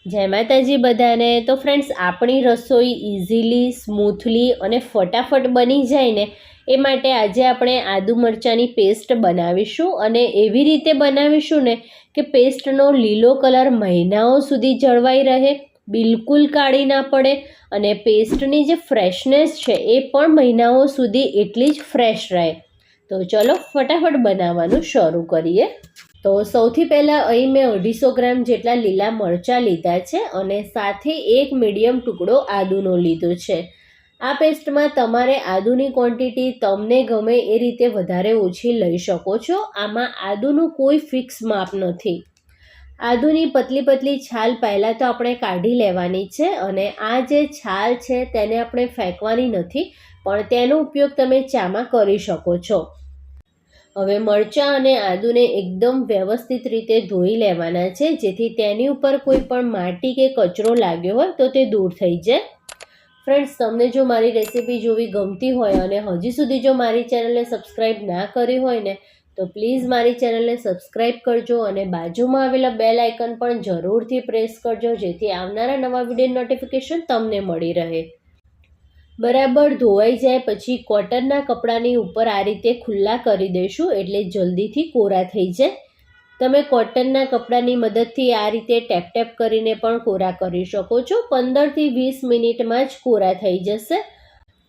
જય માતાજી બધાને। તો ફ્રેન્ડ્સ, આપણી રસોઈ ઇઝીલી, સ્મૂથલી અને ફટાફટ બની જાય ને એ માટે આજે આપણે આદુ મરચાંની પેસ્ટ બનાવીશું અને એવી રીતે બનાવીશું ને કે પેસ્ટનો લીલો કલર મહિનાઓ સુધી જળવાઈ રહે, બિલકુલ કાળી ના પડે અને પેસ્ટની જે ફ્રેશનેસ છે એ પણ મહિનાઓ સુધી એટલી જ ફ્રેશ રહે। તો ચલો ફટાફટ બનાવવાનું શરૂ કરીએ। તો સૌથી પહેલાં અહીં મેં 250 ગ્રામ જેટલા લીલા મરચાં લીધા છે અને સાથે એક મીડિયમ ટુકડો આદુનો લીધો છે। આ પેસ્ટમાં તમારે આદુની ક્વોન્ટિટી તમને ગમે એ રીતે વધારે ઓછી લઈ શકો છો। આમાં આદુનું કોઈ ફિક્સ માપ નથી। આદુની પતલી પતલી છાલ પહેલાં તો આપણે કાઢી લેવાની છે અને આ જે છાલ છે તેને આપણે ફેંકવાની નથી, પણ તેનો ઉપયોગ તમે ચામાં કરી શકો છો। હવે મરચાં અને આદુને એકદમ વ્યવસ્થિત રીતે ધોઈ લેવાના છે, જેથી તેની ઉપર કોઈ પણ માટી કે કચરો લાગ્યો હોય તો તે દૂર થઈ જાય। ફ્રેન્ડ્સ, તમને જો મારી રેસીપી જોવી ગમતી હોય અને હજી સુધી જો મારી ચેનલને સબસ્ક્રાઈબ ના કરી હોય ને તો પ્લીઝ મારી ચેનલને સબસ્ક્રાઈબ કરજો અને બાજુમાં આવેલા બેલ આઇકન પણ જરૂરથી પ્રેસ કરજો, જેથી આવનારા નવા વિડીયો નોટિફિકેશન તમને મળી રહે। બરાબર ધોવાઈ જાય પછી કોટનના કપડાની ઉપર આ રીતે ખુલ્લા કરી દઈશું, એટલે જલ્દીથી કોરા થઈ જાય। તમે કોટનના કપડાની મદદથી આ રીતે ટેપ ટેપ કરીને પણ કોરા કરી શકો છો। 15થી 20 મિનિટમાં જ કોરા થઈ જશે।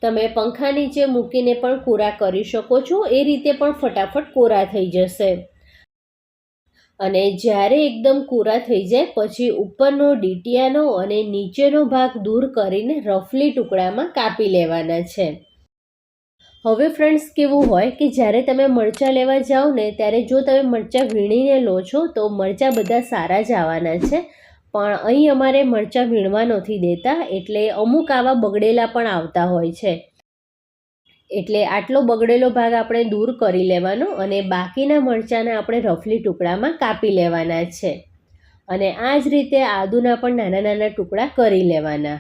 તમે પંખા નીચે મૂકીને પણ કોરા કરી શકો છો, એ રીતે પણ ફટાફટ કોરા થઈ જશે। અને જ્યારે એકદમ કોરા થઈ જાય પછી ઉપરનો ડીટીયાનો અને નીચેનો ભાગ દૂર કરીને રફલી ટુકડામાં કાપી લેવાના છે। હવે ફ્રેન્ડ્સ, કેવું હોય કે જ્યારે તમે મરચાં લેવા જાઓ ને ત્યારે જો તમે મરચાં વીણીને લો છો તો મરચાં બધા સારા જ આવવાના છે, પણ અહીં અમારે મરચાં વીણવા નથી દેતા, એટલે અમુક આવા બગડેલા પણ આવતા હોય છે। એટલે આટલો બગડેલો ભાગ આપણે દૂર કરી લેવાનો અને બાકીના મરચાંને આપણે રફલી ટુકડામાં કાપી લેવાના છે। અને આ જ રીતે આદુના પણ નાના નાના ટુકડા કરી લેવાના।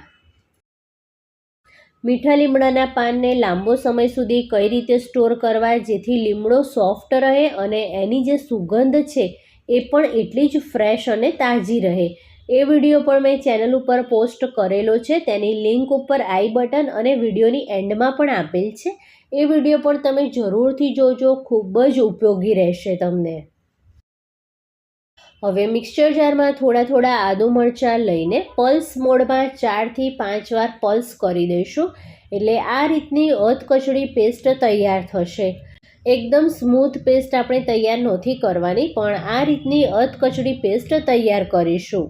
મીઠા લીમડાના પાનને લાંબો સમય સુધી કઈ રીતે સ્ટોર કરવા જેથી લીમડો સોફ્ટ રહે અને એની જે સુગંધ છે એ પણ એટલી જ ફ્રેશ અને તાજી રહે, એ વિડીયો પણ મેં ચેનલ ઉપર પોસ્ટ કરેલો છે। તેની લિંક ઉપર આઈ બટન અને વિડીયોની એન્ડમાં પણ આપેલ છે, એ વિડીયો પણ તમે જરૂરથી જોજો, ખૂબ જ ઉપયોગી રહેશે તમને। હવે મિક્સચર જારમાં થોડા થોડા આદુ મરચાં લઈને પલ્સ મોડમાં 4 થી 5 વાર પલ્સ કરી દઈશું, એટલે આ રીતની અધકચડી પેસ્ટ તૈયાર થશે। એકદમ સ્મૂથ પેસ્ટ આપણે તૈયાર નથી કરવાની, પણ આ રીતની અધકચડી પેસ્ટ તૈયાર કરીશું।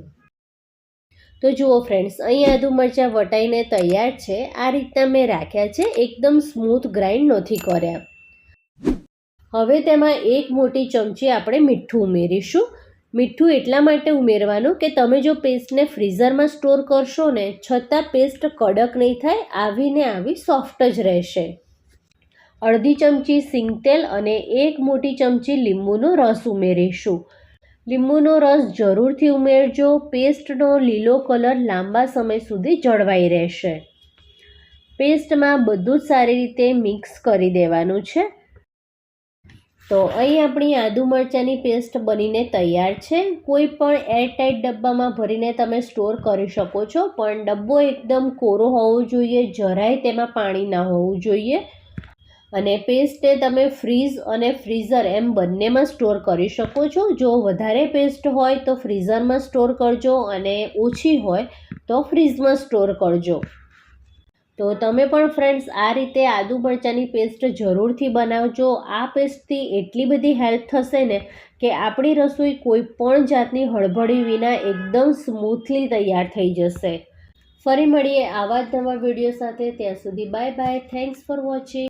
તો જુઓ ફ્રેન્ડ્સ, અહીં આદુ મરચાં વટાઈને તૈયાર છે, આ રીતના મેં રાખ્યા છે, એકદમ સ્મૂથ ગ્રાઇન્ડ નથી કર્યા। હવે તેમાં 1 મોટી ચમચી આપણે મીઠું ઉમેરીશું। મીઠું એટલા માટે ઉમેરવાનું કે તમે જો પેસ્ટને ફ્રીઝરમાં સ્ટોર કરશો ને છતાં પેસ્ટ કડક નહીં થાય, આવીને આવી સોફ્ટ જ રહેશે। અડધી ચમચી સિંગતેલ અને 1 મોટી ચમચી લીંબુનો રસ ઉમેરીશું। લીંબુનો રસ જરૂરથી ઉમેરજો, પેસ્ટનો લીલો કલર લાંબા સમય સુધી જળવાઈ રહેશે। પેસ્ટમાં બધું જ સારી રીતે મિક્સ કરી દેવાનું છે। તો અહીં આપણી આદુ મરચાંની પેસ્ટ બનીને તૈયાર છે। કોઈ પણ એરટાઇટ ડબ્બામાં ભરીને તમે સ્ટોર કરી શકો છો, પણ ડબ્બો એકદમ કોરો હોવો જોઈએ, જરાય તેમાં પાણી ના હોવું જોઈએ। અને પેસ્ટે તમે ફ્રીઝ અને ફ્રીઝર એમ બંનેમાં સ્ટોર કરી શકો છો। જો વધારે પેસ્ટ હોય તો ફ્રીઝરમાં સ્ટોર કરજો અને ઓછી હોય તો ફ્રીઝમાં સ્ટોર કરજો। તો તમે પણ ફ્રેન્ડ્સ આ રીતે આદુ મરચાંની પેસ્ટ જરૂરથી બનાવજો। આ પેસ્ટથી એટલી બધી હેલ્પ થશે ને કે આપણી રસોઈ કોઈ પણ જાતની હળબળી વિના એકદમ સ્મૂથલી તૈયાર થઈ જશે। ફરી મળીએ આવા જ નવા વિડીયો સાથે, ત્યાં સુધી bye bye, thanks for watching.